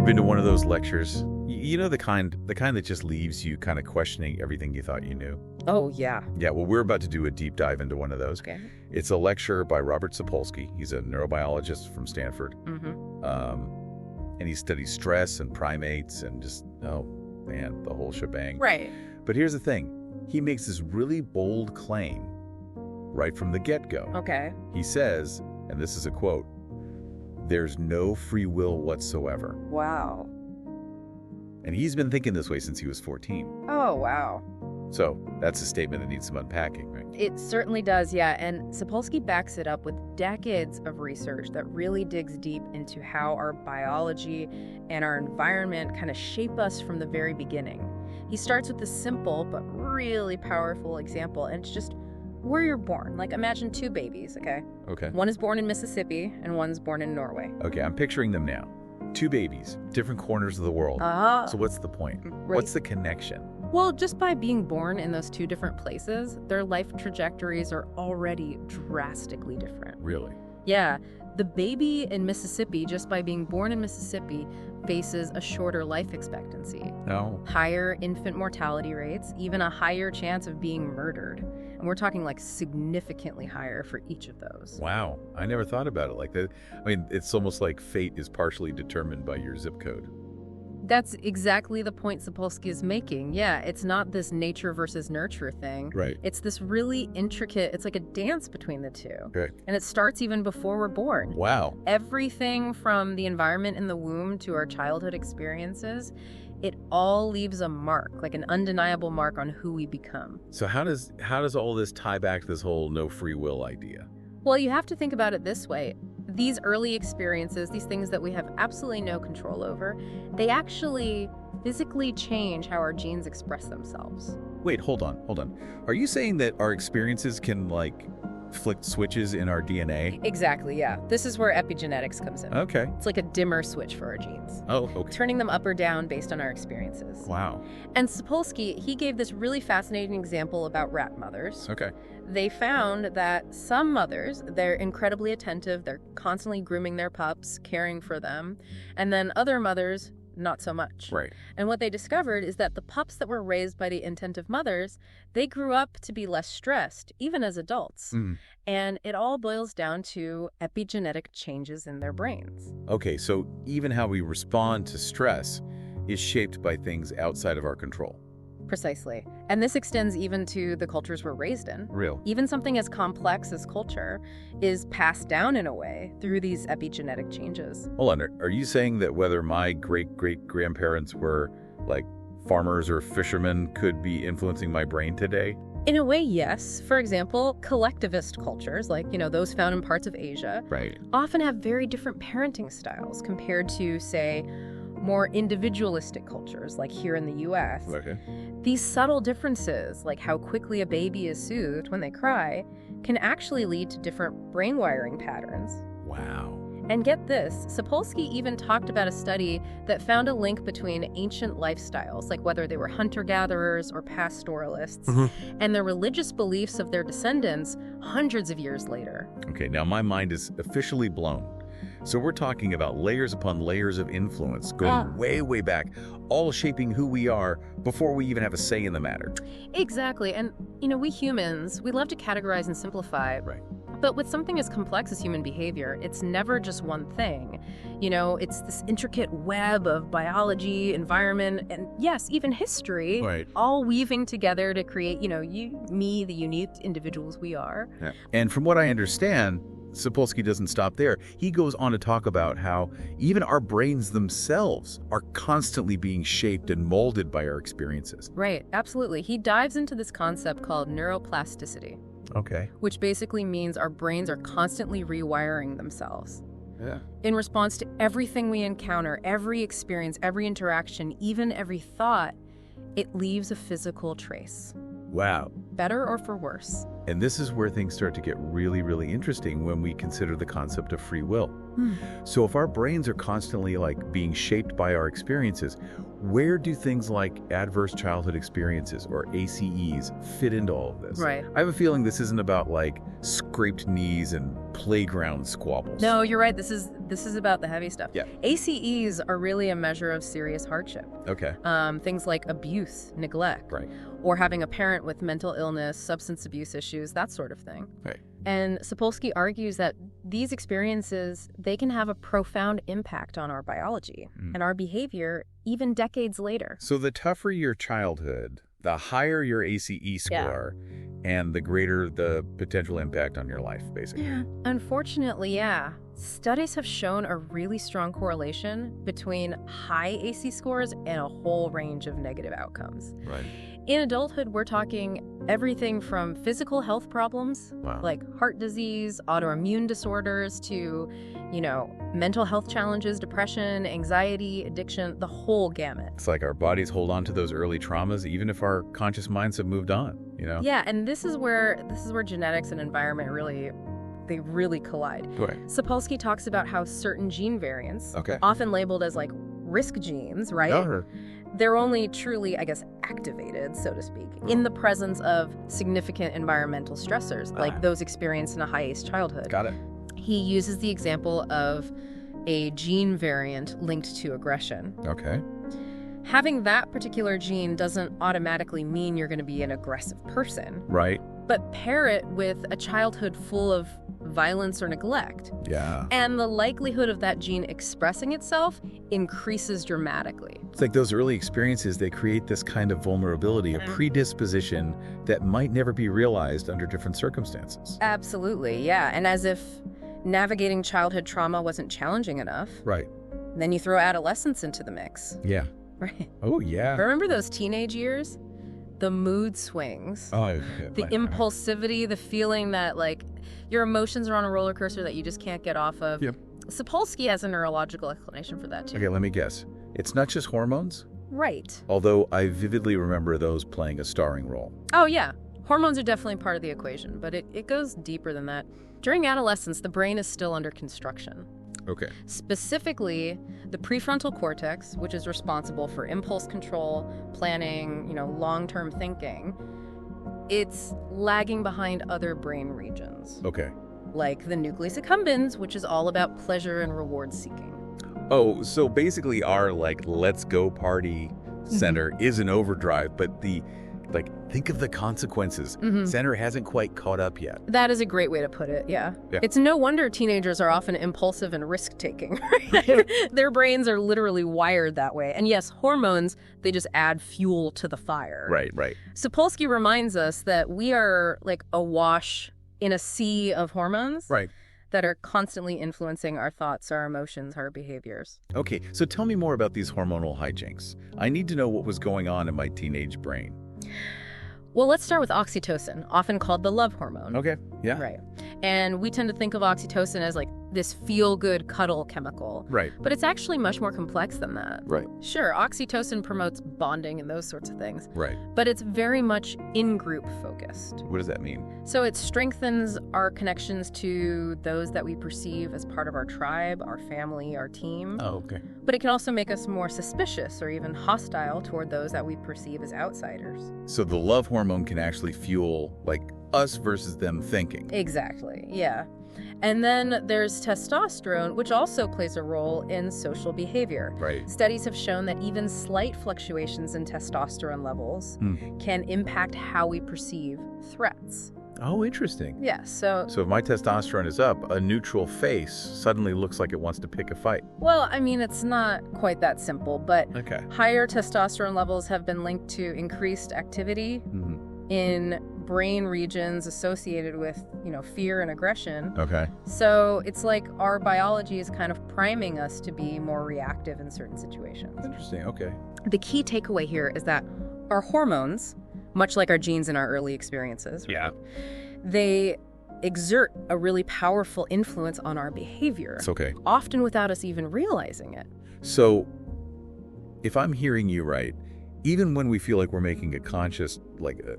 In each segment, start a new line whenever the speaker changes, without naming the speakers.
been to one of those lectures? You know, the kind that just leaves you kind of questioning everything you thought you knew?
Oh, yeah.
Yeah, well, we're about to do a deep dive into one of those.
Okay.
It's a lecture by Robert Sapolsky. He's a neurobiologist from Stanford. And he studies stress and primates and just, oh, man, the whole shebang.
Right.
But here's the thing. He makes this really bold claim right from the get-go.
Okay.
He says, and this is a quote, "There's no free will whatsoever."
Wow.
And he's been thinking this way since he was 14.
Oh, wow.
So that's a statement that needs some unpacking, right?
It certainly does, yeah. And Sapolsky backs it up with decades of research that really digs deep into how our biology and our environment kind of shape us from the very beginning. He starts with a simple but really powerful example, and it's just where you're born. Like, imagine two babies, okay?
Okay.
One is born in Mississippi and one's born in Norway.
Okay, I'm picturing them now. Two babies, different corners of the world. So what's the point?
Right.
What's the connection?
Well, just by being born in those two different places, their life trajectories are already drastically different.
Really?
Yeah, the baby in Mississippi, just by being born in Mississippi, faces a shorter life expectancy,
No.
higher infant mortality rates, even a higher chance of being murdered. And we're talking like significantly higher for each of those.
Wow. I never thought about it like that. I mean, it's almost like fate is partially determined by your zip code.
That's exactly the point Sapolsky is making. Yeah, it's not this nature versus nurture thing.
Right.
It's this really intricate, it's like a dance between the two.
Okay.
And it starts even before we're born.
Wow.
Everything from the environment in the womb to our childhood experiences, it all leaves a mark, like an undeniable mark on who we become.
So how does all this tie back to this whole no free will idea?
Well, you have to think about it this way. These early experiences, these things that we have absolutely no control over, they actually physically change how our genes express themselves.
Wait, hold on. Are you saying that our experiences can, like, flick switches in our DNA?
Exactly, yeah. This is where epigenetics comes in.
Okay.
It's like a dimmer switch for our genes.
Oh, okay.
Turning them up or down based on our experiences.
Wow.
And Sapolsky, he gave this really fascinating example about rat mothers.
Okay.
They found that some mothers, they're incredibly attentive, they're constantly grooming their pups, caring for them, and then other mothers, not so much.
Right.
And what they discovered is that the pups that were raised by the attentive mothers, they grew up to be less stressed, even as adults. And it all boils down to epigenetic changes in their brains.
Okay, so even how we respond to stress is shaped by things outside of our control.
Precisely. And this extends even to the cultures we're raised in.
Real.
Even something as complex as culture is passed down in a way through these epigenetic changes.
Hold on, are you saying that whether my great-great-grandparents were, like, farmers or fishermen could be influencing my brain today?
In a way, yes. For example, collectivist cultures, like, those found in parts of Asia,
Right.
often have very different parenting styles compared to, say, more individualistic cultures, like here in the US.
Okay.
These subtle differences, like how quickly a baby is soothed when they cry, can actually lead to different brain wiring patterns.
Wow.
And get this, Sapolsky even talked about a study that found a link between ancient lifestyles, like whether they were hunter-gatherers or pastoralists, and the religious beliefs of their descendants hundreds of years later.
Okay, now my mind is officially blown. So we're talking about layers upon layers of influence going way, way back, all shaping who we are before we even have a say in the matter.
Exactly. And, we humans, we love to categorize and simplify.
Right.
But with something as complex as human behavior, it's never just one thing. It's this intricate web of biology, environment, and yes, even history,
Right.
all weaving together to create, me, the unique individuals we are.
Yeah. And from what I understand, Sapolsky doesn't stop there. He goes on to talk about how even our brains themselves are constantly being shaped and molded by our experiences.
Right, absolutely. He dives into this concept called neuroplasticity,
Okay.
which basically means our brains are constantly rewiring themselves.
Yeah.
In response to everything we encounter, every experience, every interaction, even every thought, it leaves a physical trace.
Wow.
Better or for worse.
And this is where things start to get really, really interesting when we consider the concept of free will. So if our brains are constantly, like, being shaped by our experiences, where do things like adverse childhood experiences, or ACEs, fit into all of this?
Right.
I have a feeling this isn't about, like, scraped knees and playground squabbles.
No, you're right. This is about the heavy stuff.
Yeah.
ACEs are really a measure of serious hardship.
Okay.
Things like abuse, neglect,
Right.
or having a parent with mental illness, substance abuse issues, that sort of thing.
Right.
And Sapolsky argues that these experiences, they can have a profound impact on our biology and our behavior even decades later.
So the tougher your childhood, the higher your ACE score, and the greater the potential impact on your life, basically.
Yeah. Unfortunately, yeah. Studies have shown a really strong correlation between high AC scores and a whole range of negative outcomes.
Right.
In adulthood, we're talking everything from physical health problems, like heart disease, autoimmune disorders, to, mental health challenges, depression, anxiety, addiction, the whole gamut.
It's like our bodies hold on to those early traumas, even if our conscious minds have moved on,
Yeah, and this is where genetics and environment really collide.
Right.
Sapolsky talks about how certain gene variants,
Okay.
often labeled as like risk genes, right?
No.
They're only truly, activated, so to speak, in the presence of significant environmental stressors, like those experienced in a high-ACE childhood.
Got it.
He uses the example of a gene variant linked to aggression.
Okay.
Having that particular gene doesn't automatically mean you're going to be an aggressive person.
Right.
But pair it with a childhood full of violence or neglect,
Yeah.
and the likelihood of that gene expressing itself increases dramatically.
It's like those early experiences, they create this kind of vulnerability, a predisposition that might never be realized under different circumstances.
Absolutely, yeah. And as if navigating childhood trauma wasn't challenging enough,
Right.
then you throw adolescence into the mix.
Yeah.
Right.
Oh, yeah.
Remember those teenage years? The mood swings,
Oh,
the impulsivity, the feeling that, your emotions are on a roller coaster that you just can't get off of.
Yep.
Sapolsky has a neurological explanation for that, too.
Okay, let me guess. It's not just hormones?
Right.
Although I vividly remember those playing a starring role.
Oh, yeah. Hormones are definitely part of the equation, but it goes deeper than that. During adolescence, the brain is still under construction.
Okay.
Specifically, the prefrontal cortex, which is responsible for impulse control, planning, long-term thinking, it's lagging behind other brain regions.
Okay.
Like the nucleus accumbens, which is all about pleasure and reward seeking.
Oh, so basically our, let's go party center is an overdrive, but think of the consequences. Center hasn't quite caught up yet.
That is a great way to put it, yeah. It's no wonder teenagers are often impulsive and risk-taking. Right? Their brains are literally wired that way. And yes, hormones, they just add fuel to the fire.
Right.
Sapolsky reminds us that we are awash in a sea of hormones.
Right.
That are constantly influencing our thoughts, our emotions, our behaviors.
Okay, so tell me more about these hormonal hijinks. I need to know what was going on in my teenage brain.
Well, let's start with oxytocin, often called the love hormone.
Okay, yeah.
Right. And we tend to think of oxytocin as this feel-good cuddle chemical.
Right.
But it's actually much more complex than that.
Right.
Sure, oxytocin promotes bonding and those sorts of things.
Right.
But it's very much in-group focused.
What does that mean?
So it strengthens our connections to those that we perceive as part of our tribe, our family, our team.
Oh, okay.
But it can also make us more suspicious or even hostile toward those that we perceive as outsiders.
So the love hormone can actually fuel, us versus them thinking.
Exactly, yeah. And then there's testosterone, which also plays a role in social behavior.
Right.
Studies have shown that even slight fluctuations in testosterone levels can impact how we perceive threats.
Oh, interesting.
Yeah, so
if my testosterone is up, a neutral face suddenly looks like it wants to pick a fight.
well, it's not quite that simple, but
Okay.
higher testosterone levels have been linked to increased activity in brain regions associated with, fear and aggression.
Okay.
So it's like our biology is kind of priming us to be more reactive in certain situations.
Interesting, okay.
The key takeaway here is that our hormones, much like our genes in our early experiences,
Yeah.
they exert a really powerful influence on our behavior,
It's okay.
often without us even realizing it.
So, if I'm hearing you right, even when we feel like we're making a conscious,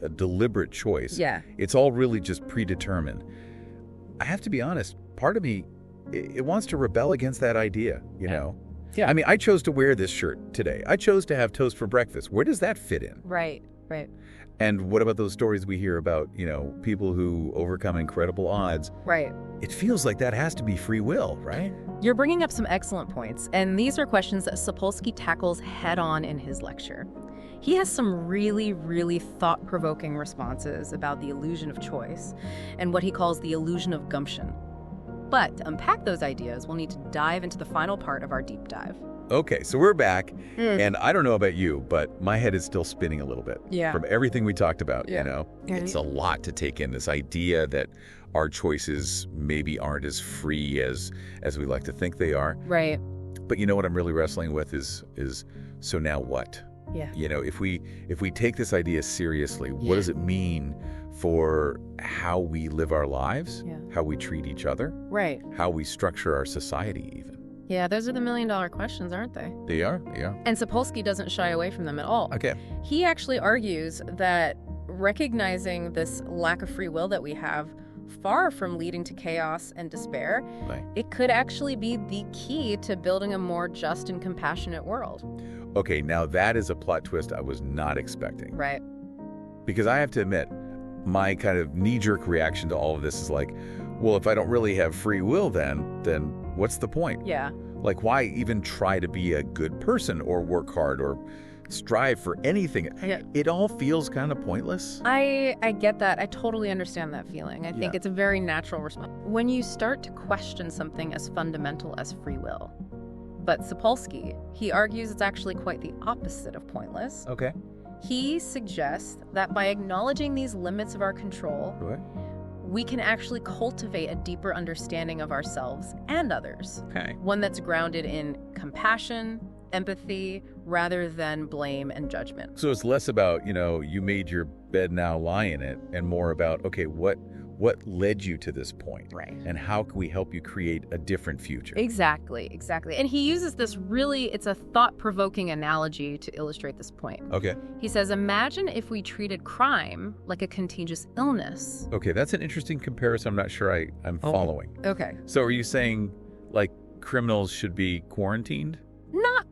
a deliberate choice,
Yeah.
it's all really just predetermined. I have to be honest, part of me, it wants to rebel against that idea, you know? Yeah, I mean, I chose to wear this shirt today. I chose to have toast for breakfast. Where does that fit in?
Right.
And what about those stories we hear about, people who overcome incredible odds?
Right.
It feels like that has to be free will, right?
You're bringing up some excellent points, and these are questions that Sapolsky tackles head-on in his lecture. He has some really, really thought-provoking responses about the illusion of choice and what he calls the illusion of gumption. But to unpack those ideas, we'll need to dive into the final part of our deep dive.
Okay, so we're back, and I don't know about you, but my head is still spinning a little bit from everything we talked about, It's a lot to take in, this idea that our choices maybe aren't as free as we like to think they are.
Right.
But what I'm really wrestling with is so now what?
Yeah.
If we take this idea seriously, what does it mean for how we live our lives, how we treat each other,
right,
how we structure our society even?
Yeah, those are the million-dollar questions, aren't they?
They are, yeah.
And Sapolsky doesn't shy away from them at all.
Okay.
He actually argues that recognizing this lack of free will that we have, far from leading to chaos and despair, it could actually be the key to building a more just and compassionate world.
Okay, now that is a plot twist I was not expecting.
Right.
Because I have to admit, my kind of knee-jerk reaction to all of this is like, well, if I don't really have free will then what's the point?
Yeah.
Like, why even try to be a good person or work hard or strive for anything?
Yeah.
It all feels kind of pointless.
I get that. I totally understand that feeling. I think it's a very natural response. When you start to question something as fundamental as free will. But Sapolsky, he argues it's actually quite the opposite of pointless.
Okay.
He suggests that by acknowledging these limits of our control, we can actually cultivate a deeper understanding of ourselves and others.
Okay.
One that's grounded in compassion, empathy, rather than blame and judgment.
So it's less about, you made your bed, now lie in it, and more about, okay, what led you to this point?
Right.
And how can we help you create a different future?
Exactly. And he uses this it's a thought-provoking analogy to illustrate this point.
Okay.
He says, imagine if we treated crime like a contagious illness.
Okay, that's an interesting comparison. I'm not sure I'm following.
Okay.
So are you saying, like, criminals should be quarantined?
Not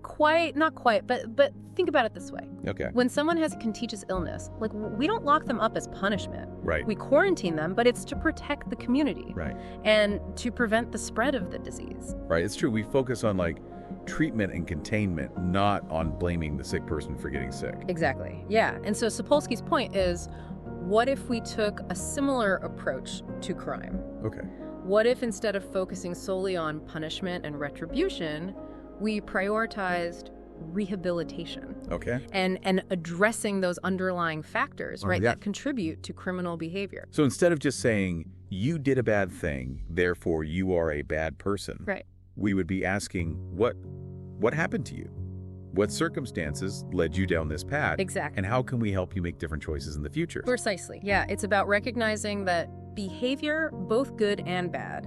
quite, but think about it this way.
Okay.
When someone has a contagious illness, we don't lock them up as punishment.
Right.
We quarantine them, but it's to protect the community.
Right.
And to prevent the spread of the disease.
Right, it's true. We focus on, treatment and containment, not on blaming the sick person for getting sick.
Exactly, yeah. And so Sapolsky's point is, what if we took a similar approach to crime?
Okay.
What if instead of focusing solely on punishment and retribution, we prioritized rehabilitation.
Okay.
And addressing those underlying factors, that contribute to criminal behavior.
So instead of just saying, you did a bad thing, therefore you are a bad person.
Right.
We would be asking, what happened to you? What circumstances led you down this path?
Exactly.
And how can we help you make different choices in the future?
Precisely. Yeah, it's about recognizing that behavior, both good and bad,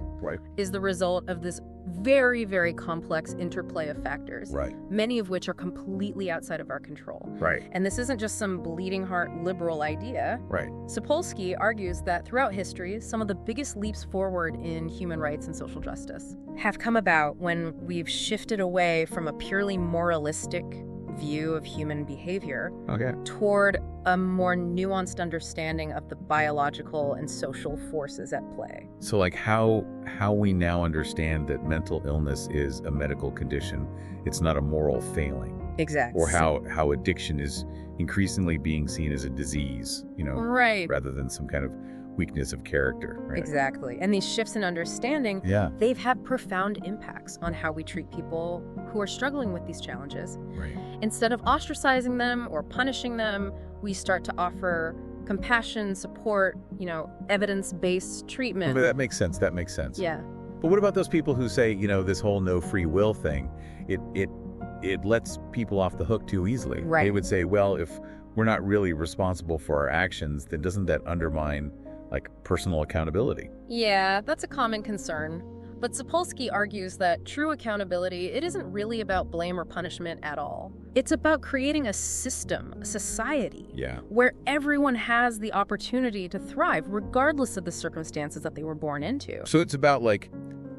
is the result of this very, very complex interplay of factors, many of which are completely outside of our control.
Right.
And this isn't just some bleeding heart liberal idea.
Right.
Sapolsky argues that throughout history, some of the biggest leaps forward in human rights and social justice have come about when we've shifted away from a purely moralistic view of human behavior toward a more nuanced understanding of the biological and social forces at play.
So how we now understand that mental illness is a medical condition, it's not a moral failing.
Exactly.
Or how addiction is increasingly being seen as a disease, rather than some kind of weakness of character. Right?
Exactly. And these shifts in understanding, they've had profound impacts on how we treat people who are struggling with these challenges.
Right.
Instead of ostracizing them or punishing them, we start to offer compassion, support, evidence-based treatment.
But that makes sense.
Yeah.
But what about those people who say, this whole no free will thing, it lets people off the hook too easily.
Right.
They would say, well, if we're not really responsible for our actions, then doesn't that undermine personal accountability?
Yeah, that's a common concern. But Sapolsky argues that true accountability, it isn't really about blame or punishment at all. It's about creating a system, a society, where everyone has the opportunity to thrive, regardless of the circumstances that they were born into.
So it's about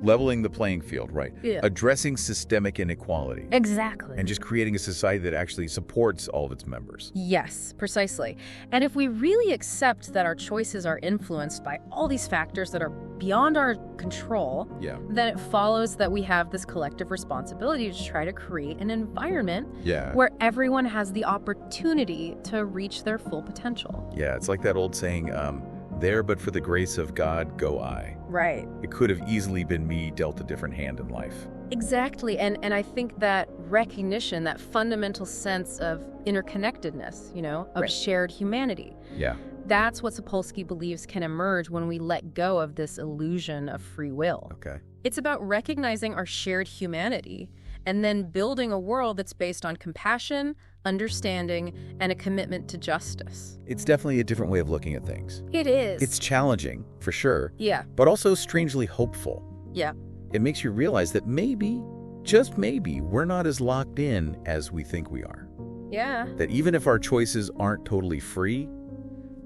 Leveling the playing field, right?
Yeah.
Addressing systemic inequality.
Exactly.
And just creating a society that actually supports all of its members.
Yes, precisely. And if we really accept that our choices are influenced by all these factors that are beyond our control, then it follows that we have this collective responsibility to try to create an environment where everyone has the opportunity to reach their full potential.
Yeah, it's like that old saying, there but for the grace of God go I.
Right.
It could have easily been me dealt a different hand in life.
Exactly. And I think that recognition, that fundamental sense of interconnectedness, of shared humanity.
Yeah.
That's what Sapolsky believes can emerge when we let go of this illusion of free will.
Okay.
It's about recognizing our shared humanity and then building a world that's based on compassion, understanding, and a commitment to justice.
It's definitely a different way of looking at things.
It is.
It's challenging, for sure.
Yeah.
But also strangely hopeful.
Yeah.
It makes you realize that maybe, just maybe, we're not as locked in as we think we are.
Yeah.
That even if our choices aren't totally free,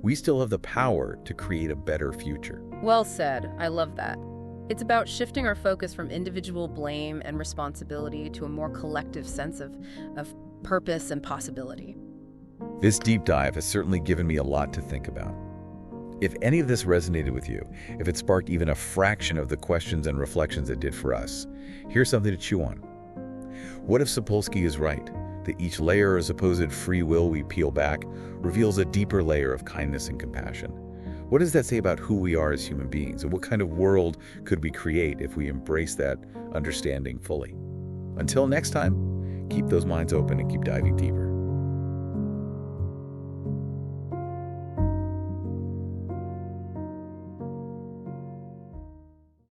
we still have the power to create a better future.
Well said. I love that. It's about shifting our focus from individual blame and responsibility to a more collective sense of purpose and possibility.
This deep dive has certainly given me a lot to think about. If any of this resonated with you, if it sparked even a fraction of the questions and reflections it did for us, here's something to chew on. What if Sapolsky is right, that each layer of supposed free will we peel back reveals a deeper layer of kindness and compassion? What does that say about who we are as human beings, and what kind of world could we create if we embrace that understanding fully? Until next time, keep those minds open and keep diving deeper.